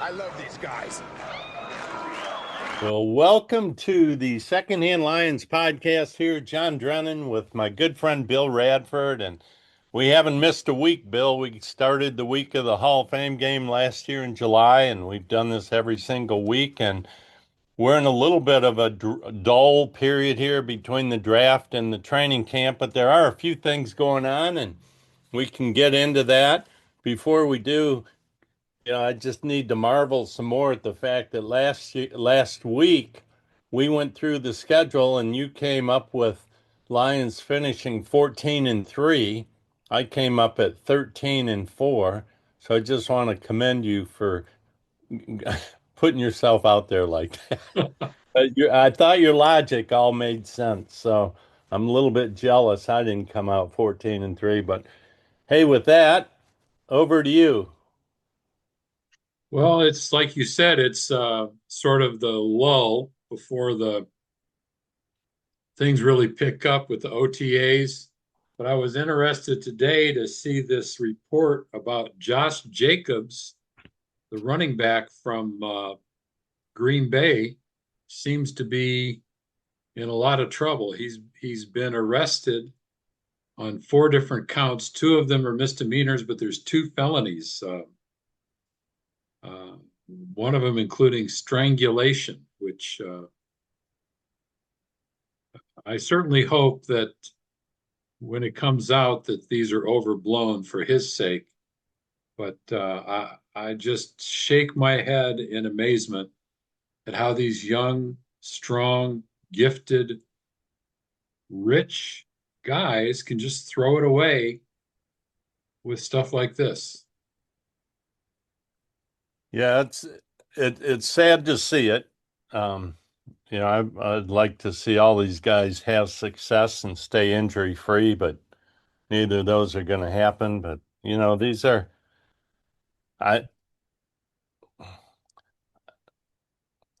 I love these guys. Well, welcome to the Secondhand Lions Podcast here. John Drennan with my good friend Bill Radford. And we haven't missed a week, Bill. We started the week of the Hall of Fame game last year in July, and we've done this every single week. And we're in a little bit of a dull period here between the draft and the training camp, but there are a few things going on, and we can get into that. Before we do, I just need to marvel some more at the fact that last week we went through the schedule and you came up with Lions finishing 14-3. I came up at 13-4. So I just want to commend you for putting yourself out there like that. I thought your logic all made sense. So I'm a little bit jealous I didn't come out 14-3. But hey, with that, over to you. Well, it's like you said, it's sort of the lull before the things really pick up with the OTAs. But I was interested today to see this report about Josh Jacobs, the running back from Green Bay, seems to be in a lot of trouble. He's been arrested on 4 different counts. 2 of them are misdemeanors, but there's 2 felonies. Uh, One of them including strangulation, which I certainly hope that when it comes out that these are overblown for his sake. But I just shake my head in amazement at how these young, strong, gifted, rich guys can just throw it away with stuff like this. Yeah, it's sad to see it. Um, I'd like to see all these guys have success and stay injury free, but neither of those are going to happen. But these are I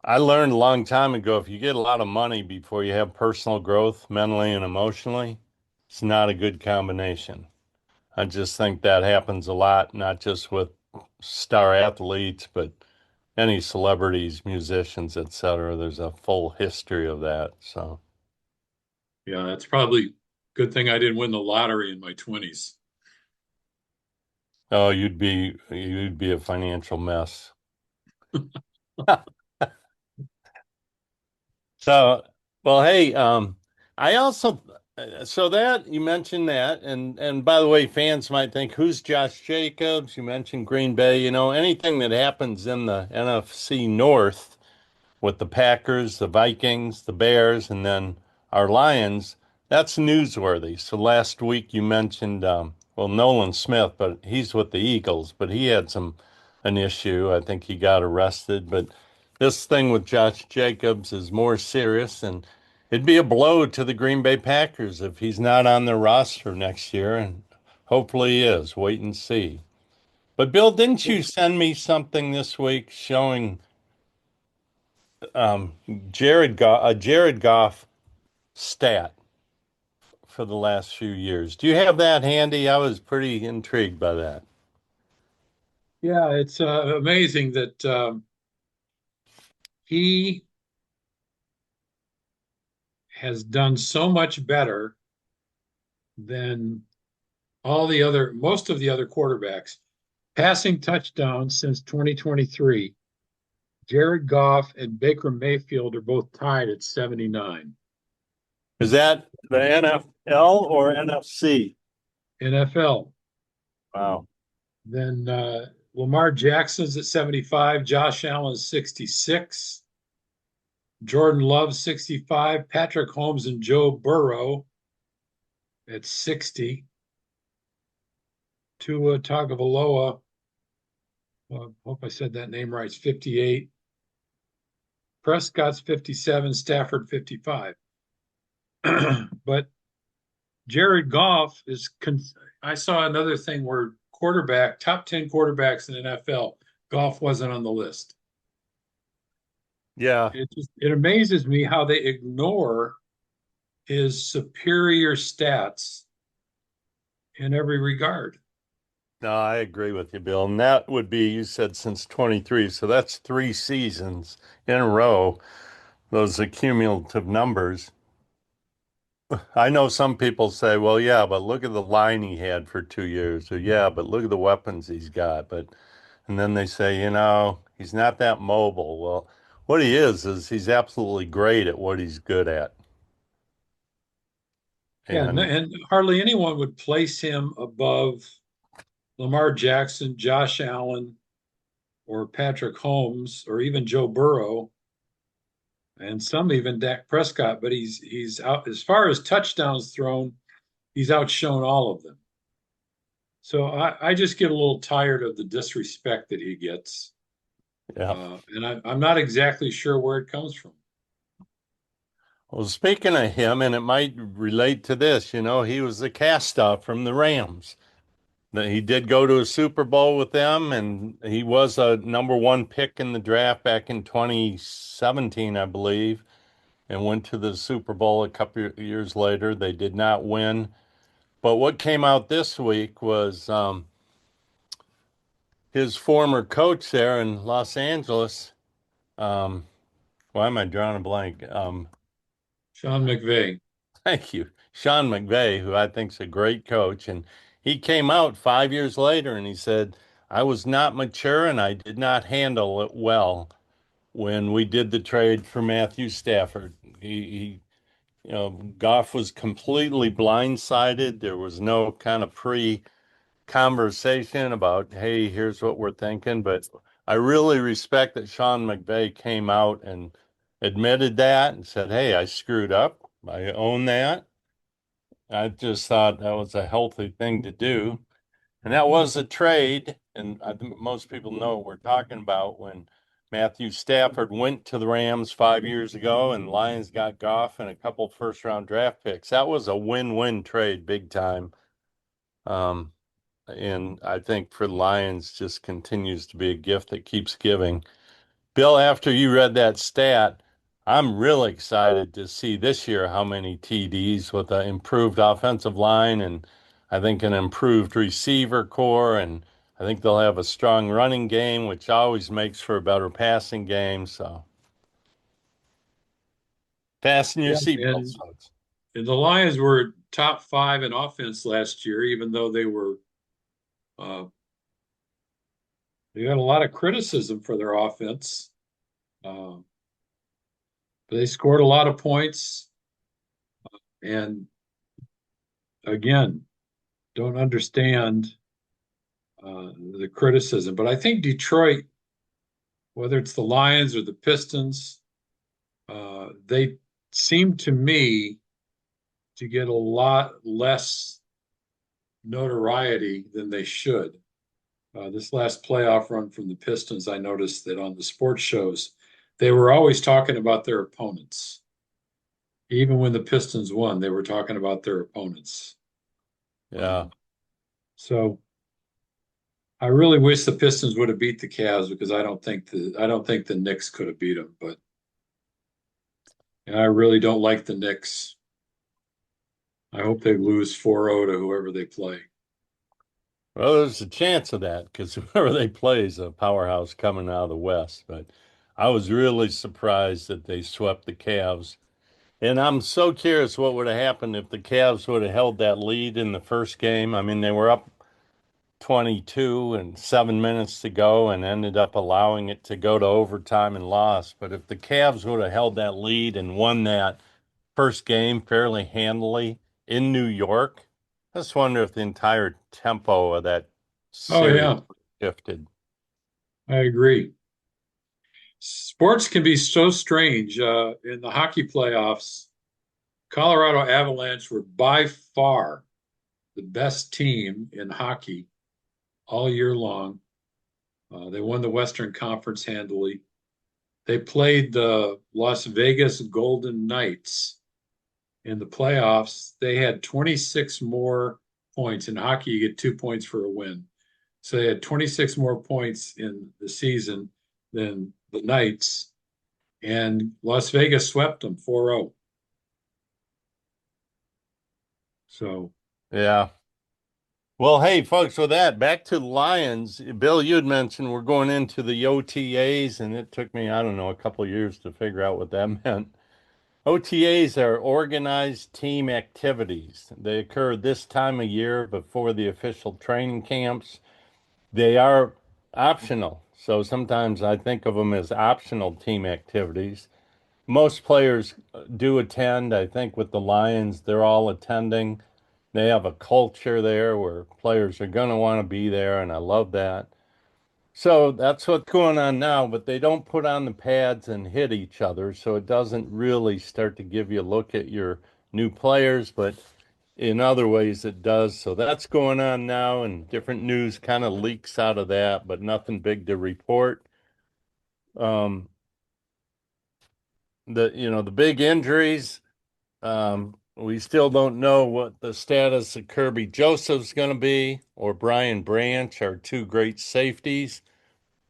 I learned a long time ago if you get a lot of money before you have personal growth mentally and emotionally, it's not a good combination. I just think that happens a lot, not just with star athletes, but any celebrities, musicians, etc. There's a full history of that. So, Yeah, that's probably a good thing I didn't win the lottery in my 20s. oh, you'd be a financial mess. So, well, hey, I also so that you mentioned that, and by the way, fans might think, who's Josh Jacobs? You mentioned Green Bay. Anything that happens in the NFC North with the Packers, the Vikings, the Bears, and then our Lions, that's newsworthy. So last week you mentioned, well, Nolan Smith, but he's with the Eagles, but he had an issue. I think he got arrested. But this thing with Josh Jacobs is more serious, and it'd be a blow to the Green Bay Packers if he's not on their roster next year, and hopefully he is. Wait and see. But Bill, didn't you send me something this week showing um, Jared Goff stat for the last few years? Do you have that handy? I was pretty intrigued by that. Yeah, it's amazing that he has done so much better than most of the other quarterbacks. Passing touchdowns since 2023, Jared Goff and Baker Mayfield are both tied at 79. Is that the NFL or NFC? NFL. Wow. Then Lamar Jackson's at 75, Josh Allen's 66, Jordan Love 65, Patrick Holmes and Joe Burrow at 60, Tua Tagovailoa, hope I said that name right, 58, Prescott's 57, Stafford 55. But Jared Goff I saw another thing where top 10 quarterbacks in the NFL, Goff wasn't on the list. Yeah. It amazes me how they ignore his superior stats in every regard. No, I agree with you, Bill. And that would be, you said since 23. So that's 3 seasons in a row, those accumulative numbers. I know some people say, well, yeah, but look at the line he had for 2 years. Or, yeah, but look at the weapons he's got. And then they say, he's not that mobile. Well, what he is he's absolutely great at what he's good at. Yeah, And and hardly anyone would place him above Lamar Jackson, Josh Allen, or Patrick Holmes, or even Joe Burrow, and some even Dak Prescott. But he's out as far as touchdowns thrown, he's outshone all of them. So I just get a little tired of the disrespect that he gets, yeah. and I'm not exactly sure where it comes from. Well, speaking of him, and it might relate to this, he was the cast off from the Rams. He did go to a Super Bowl with them, and he was a number one pick in the draft back in 2017, I believe, and went to the Super Bowl a couple of years later. They did not win. But what came out this week was his former coach there in Los Angeles. Um, why am I drawing a blank? Sean McVay. Thank you. Sean McVay, who I think is a great coach. And he came out 5 years later and he said, I was not mature and I did not handle it well when we did the trade for Matthew Stafford. Goff was completely blindsided. There was no kind of conversation about, hey, here's what we're thinking. But I really respect that Sean McVay came out and admitted that and said, hey, I screwed up. I own that. I just thought that was a healthy thing to do. And that was a trade. And I think most people know what we're talking about when Matthew Stafford went to the Rams 5 years ago and Lions got Goff and a couple first round draft picks. That was a win-win trade, big time. Um, and I think for the Lions just continues to be a gift that keeps giving. Bill, after you read that stat, I'm really excited to see this year how many TDs with an improved offensive line and I think an improved receiver core. And I think they'll have a strong running game, which always makes for a better passing game. So fasten your Yeah, seatbelts, folks. and the Lions were top five in offense last year, even though uh, they got a lot of criticism for their offense. Uh, but they scored a lot of points, and again, don't understand the criticism. But I think Detroit, whether it's the Lions or the Pistons, they seem to me to get a lot less notoriety than they should. This last playoff run from the Pistons, I noticed that on the sports shows, they were always talking about their opponents. Even when the Pistons won, they were talking about their opponents. Yeah. So I really wish the Pistons would have beat the Cavs because I don't think the Knicks could have beat them. But and I really don't like the Knicks. I hope they lose 4-0 to whoever they play. Well, there's a chance of that because whoever they play is a powerhouse coming out of the West. But I was really surprised that they swept the Cavs. And I'm so curious what would have happened if the Cavs would have held that lead in the first game. I mean, they were up 22 and 7 minutes to go and ended up allowing it to go to overtime and lost. But if the Cavs would have held that lead and won that first game fairly handily in New York, I just wonder if the entire tempo of that Oh series yeah, shifted. I agree. Sports can be so strange. In the hockey playoffs, Colorado Avalanche were by far the best team in hockey all year long. They won the Western Conference handily. They played the Las Vegas Golden Knights in the playoffs. They had 26 more points. In hockey, you get 2 points for a win. So they had 26 more points in the season than the Knights, and Las Vegas swept them 4-0. So Yeah. Well, hey, folks, with that, back to the Lions. Bill, you had mentioned we're going into the OTAs, and it took me, I don't know, a couple of years to figure out what that meant. OTAs are organized team activities. They occur this time of year before the official training camps. They are optional. So sometimes I think of them as optional team activities. Most players do attend. I think with the Lions, they're all attending. They have a culture there where players are going to want to be there, and I love that. So that's what's going on now, but they don't put on the pads and hit each other, so it doesn't really start to give you a look at your new players, but in other ways it does. So that's going on now, and different news kind of leaks out of that, but nothing big to report. Um, the big injuries. We still don't know what the status of Kirby Joseph's going to be or Brian Branch, our two great safeties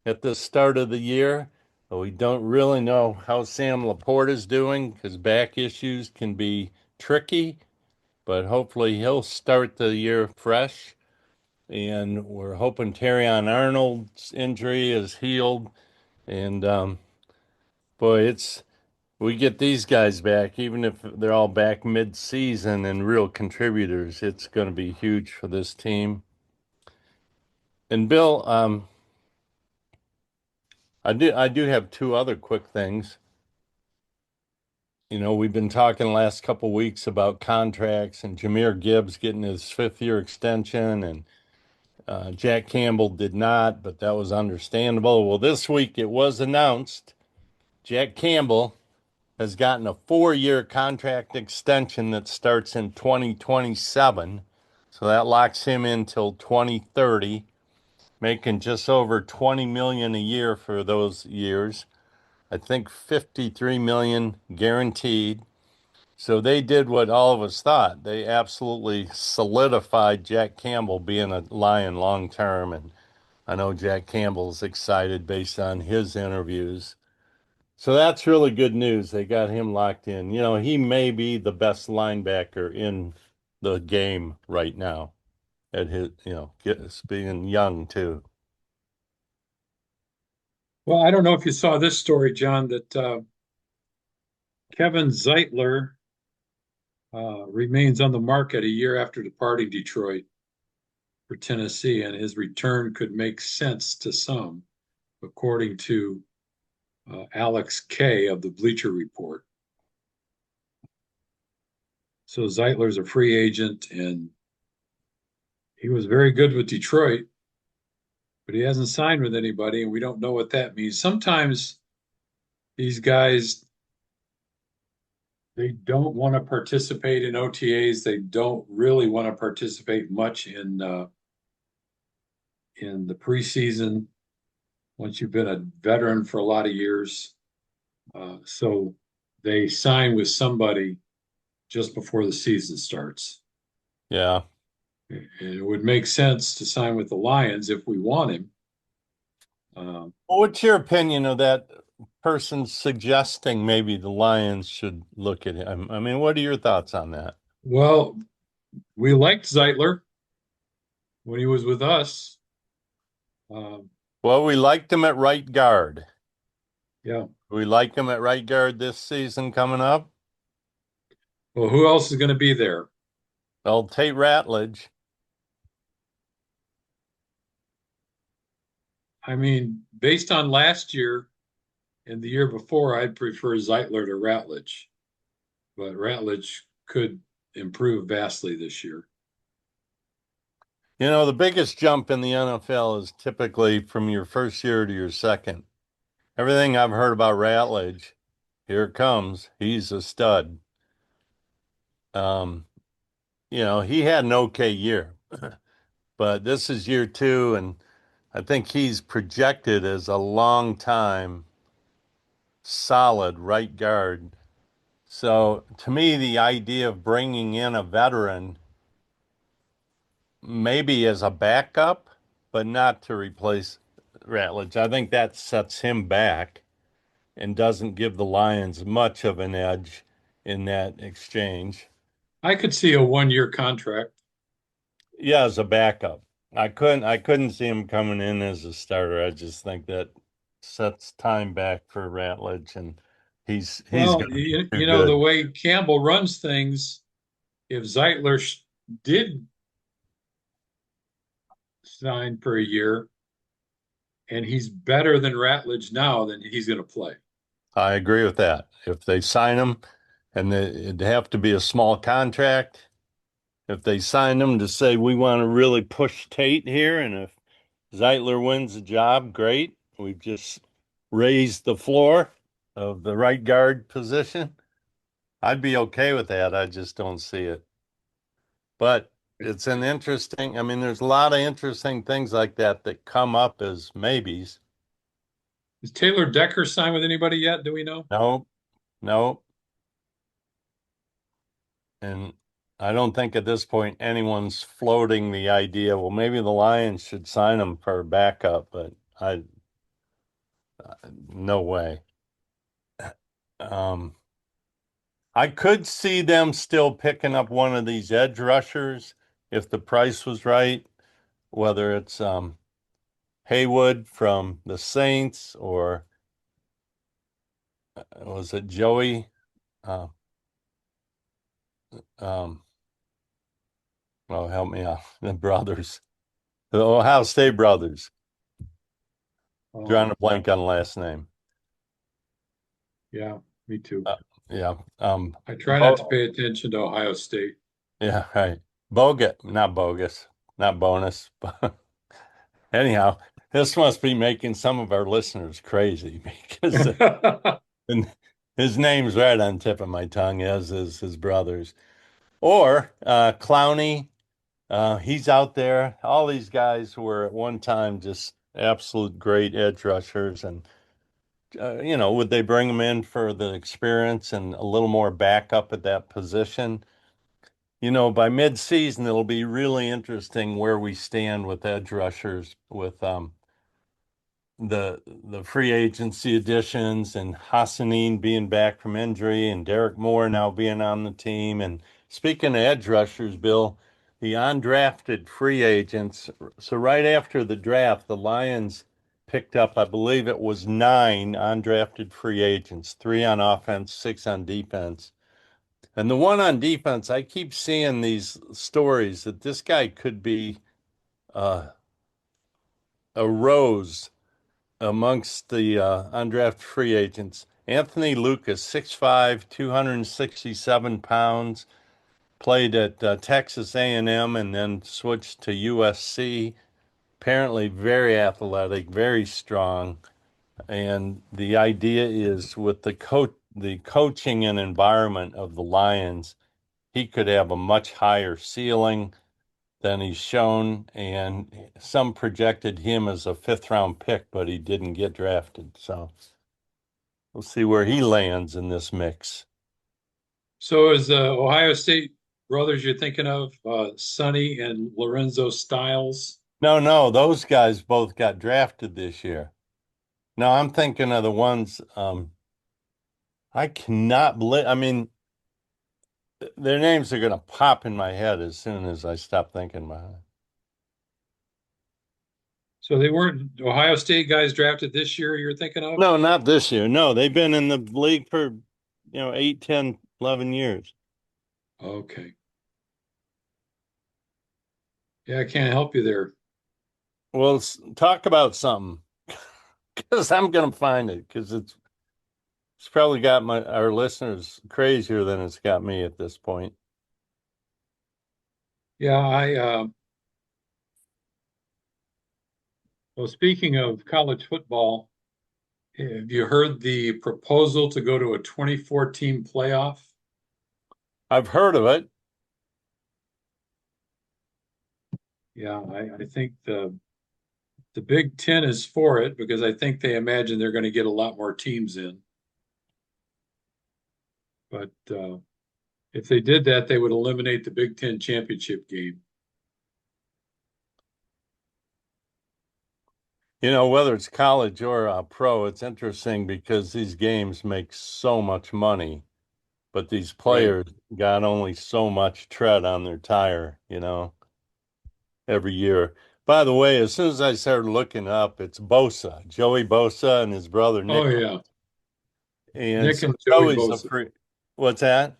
at the start of the year. But we don't really know how Sam LaPorta is doing because back issues can be tricky, but hopefully he'll start the year fresh. And we're hoping Terryon Arnold's injury is healed. And boy, we get these guys back, even if they're all back mid-season and real contributors, it's going to be huge for this team. And Bill, I do have two other quick things. We've been talking the last couple of weeks about contracts and Jahmyr Gibbs getting his fifth-year extension, and Jack Campbell did not, but that was understandable. Well, this week it was announced Jack Campbell has gotten a 4-year contract extension that starts in 2027. So that locks him in till 2030, making just over 20 million a year for those years. I think 53 million guaranteed. So they did what all of us thought. They absolutely solidified Jack Campbell being a Lion long term, and I know Jack Campbell's excited based on his interviews. So that's really good news. They got him locked in. He may be the best linebacker in the game right now at his, being young too. Well, I don't know if you saw this story, John, that Kevin Zeitler remains on the market a year after departing Detroit for Tennessee, and his return could make sense to some, according to Alex Kay of the Bleacher Report. So Zeitler's a free agent, and he was very good with Detroit, but he hasn't signed with anybody, and we don't know what that means. Sometimes these guys, they don't want to participate in OTAs. They don't really want to participate much in the preseason once you've been a veteran for a lot of years. So they sign with somebody just before the season starts. Yeah. And it would make sense to sign with the Lions if we want him. Well, what's your opinion of that person suggesting maybe the Lions should look at him? I mean, what are your thoughts on that? Well, we liked Zeitler when he was with us. Um, Well, we liked him at right guard. yeah. We like him at right guard this season coming up. Well, who else is going to be there? Well, Tate Ratledge. I mean, based on last year and the year before, I'd prefer Zeitler to Ratledge, but Ratledge could improve vastly this year. The biggest jump in the NFL is typically from your first year to your second. Everything I've heard about Ratledge, here it comes. He's a stud. Um, he had an okay year, but this is year two, and I think he's projected as a long time solid right guard. So to me, the idea of bringing in a veteran maybe as a backup, but not to replace Ratledge, I think that sets him back and doesn't give the Lions much of an edge in that exchange. I could see a 1 year contract. Yeah, as a backup. I couldn't see him coming in as a starter. I just think that sets time back for Ratledge, and he's Well, going to be too the good. way Campbell runs things, if Zeitler did sign for a year and he's better than Ratledge now, then he's going to play. I agree with that. If they sign him, and it'd have to be a small contract. If they sign him to say we want to really push Tate here, and if Zeitler wins the job, great. We've just raised the floor of the right guard position. I'd be okay with that. I just don't see it. But it's an interesting, I mean, there's a lot of interesting things like that that come up as maybes. Is Taylor Decker signed with anybody yet? Do we know? No, no. And I don't think at this point anyone's floating the idea, well, maybe the Lions should sign him for a backup, but no way. Um, I could see them still picking up one of these edge rushers if the price was right, whether it's Haywood from the Saints or was it Joey? Uh, um, oh, help me out. The brothers, the Ohio State brothers. Drawing a Um, blank on the last name. yeah, me too. Uh, yeah. I try not to pay attention to Ohio State. Yeah, right. Not bogus, not bonus. But anyhow, this must be making some of our listeners crazy because and his name's right on the tip of my tongue, as is his brother's. Or Clowney, he's out there. All these guys were at one time just absolute great edge rushers, and would they bring him in for the experience and a little more backup at that position? By mid-season, it'll be really interesting where we stand with edge rushers, with the free agency additions and Hassanin being back from injury and Derek Moore now being on the team. And speaking of edge rushers, Bill, the undrafted free agents. So right after the draft, the Lions picked up, I believe it was 9 undrafted free agents, 3 on offense, 6 on defense. And the one on defense, I keep seeing these stories that this guy could be uh, a rose amongst the undrafted free agents. Anthony Lucas, 6'5", 267 pounds, played at Texas A&M and then switched to USC. Apparently very athletic, very strong. And the idea is with the coaching and environment of the Lions, he could have a much higher ceiling than he's shown. And some projected him as a fifth round pick, but he didn't get drafted. So we'll see where he lands in this mix. So is the Ohio State brothers you're thinking of, Sonny and Lorenzo Styles? No, no, those guys both got drafted this year. No, I'm thinking of the ones I cannot believe. I mean, their names are going to pop in my head as soon as I stop thinking about it. So they weren't Ohio State guys drafted this year you're thinking of? No, not this year. No, they've been in the league for, 8, 10, 11 years. Okay. Yeah, I can't help you there. Well, talk about something because I'm going to find it because it's probably got our listeners crazier than it's got me at this point. Yeah, well, speaking of college football, have you heard the proposal to go to a 2014 playoff? I've heard of it. Yeah, I think the Big Ten is for it because I think they imagine they're going to get a lot more teams in. But if they did that, they would eliminate the Big Ten championship game. Whether it's college or pro, it's interesting because these games make so much money, but these Right. players got only so much tread on their tire. every year. By the way, as soon as I started looking up, it's Bosa, Joey Bosa, and his brother Oh Nick. yeah, And Nick so and Joey Joey's a Bosa. free. What's that?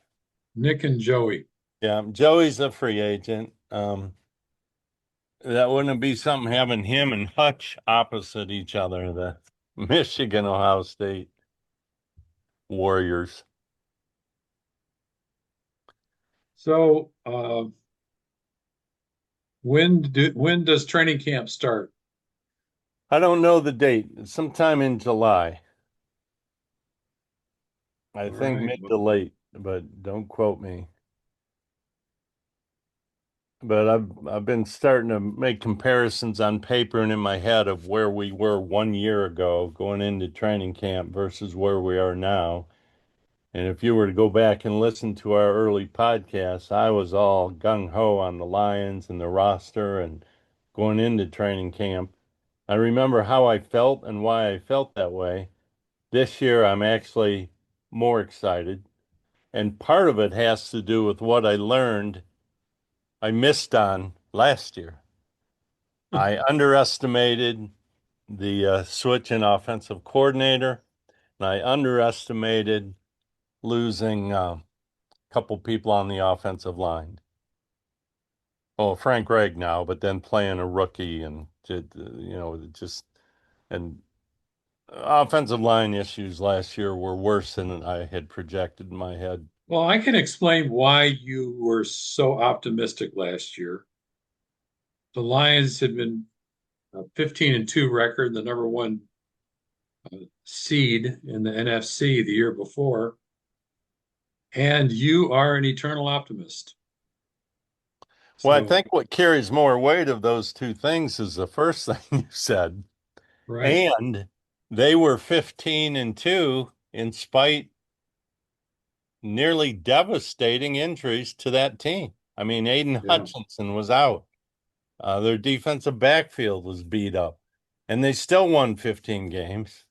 Nick and Joey. Yeah, Joey's a free agent. That wouldn't be something having him and Hutch opposite each other, the Michigan Ohio State Warriors. So when does training camp start? I don't know the date. It's sometime in July. I All think right. mid to late, but don't quote me. But I've been starting to make comparisons on paper and in my head of where we were 1 year ago going into training camp versus where we are now. And if you were to go back and listen to our early podcasts, I was all gung ho on the Lions and the roster and going into training camp. I remember how I felt and why I felt that way. This year, I'm actually more excited. And part of it has to do with what I learned I missed on last year. I underestimated the switch in offensive coordinator, and I underestimated losing a couple people on the offensive line. Oh, Frank Ragnow, but then playing a rookie and just and offensive line issues last year were worse than I had projected in my head. Well, I can explain why you were so optimistic last year. The Lions had been 15-2 record, the number one seed in the NFC the year before, and you are an eternal optimist. Well, I So, think what carries more weight of those two things is the first thing you said. right. And they were 15-2 in spite nearly devastating injuries to that team. I mean, Aiden Yeah. Hutchinson was out. Their defensive backfield was beat up, and they still won 15 games.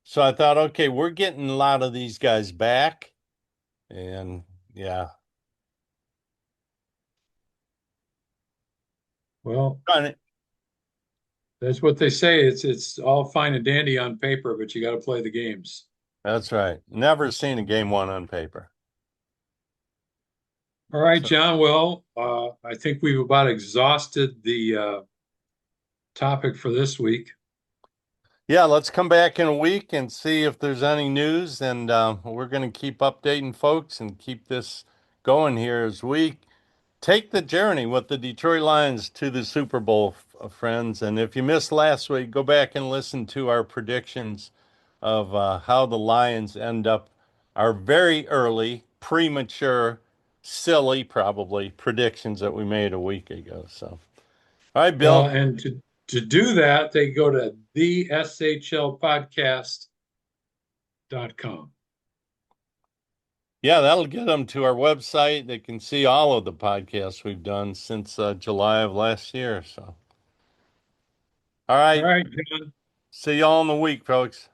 So I thought, okay, we're getting a lot of these guys back. And yeah, Well, Trying that's what they say. It's all fine and dandy on paper, but you got to play the games. that's right. Never seen a game one on paper. All right, So John. Well, I think we've about exhausted the topic for this week. yeah, let's come back in a week and see if there's any news. And we're going to keep updating folks and keep this going here as we take the journey with the Detroit Lions to the Super Bowl, friends. And if you missed last week, go back and listen to our predictions of how the Lions end up, our very early, premature, silly, probably predictions that we made a week ago. So, all right, Well, Bill. and to do that, they go to the shlpodcast.com. Yeah, that'll get them to our website. They can see all of the podcasts we've done since July of last year. So, all All right. right, John. See y'all in the week, folks.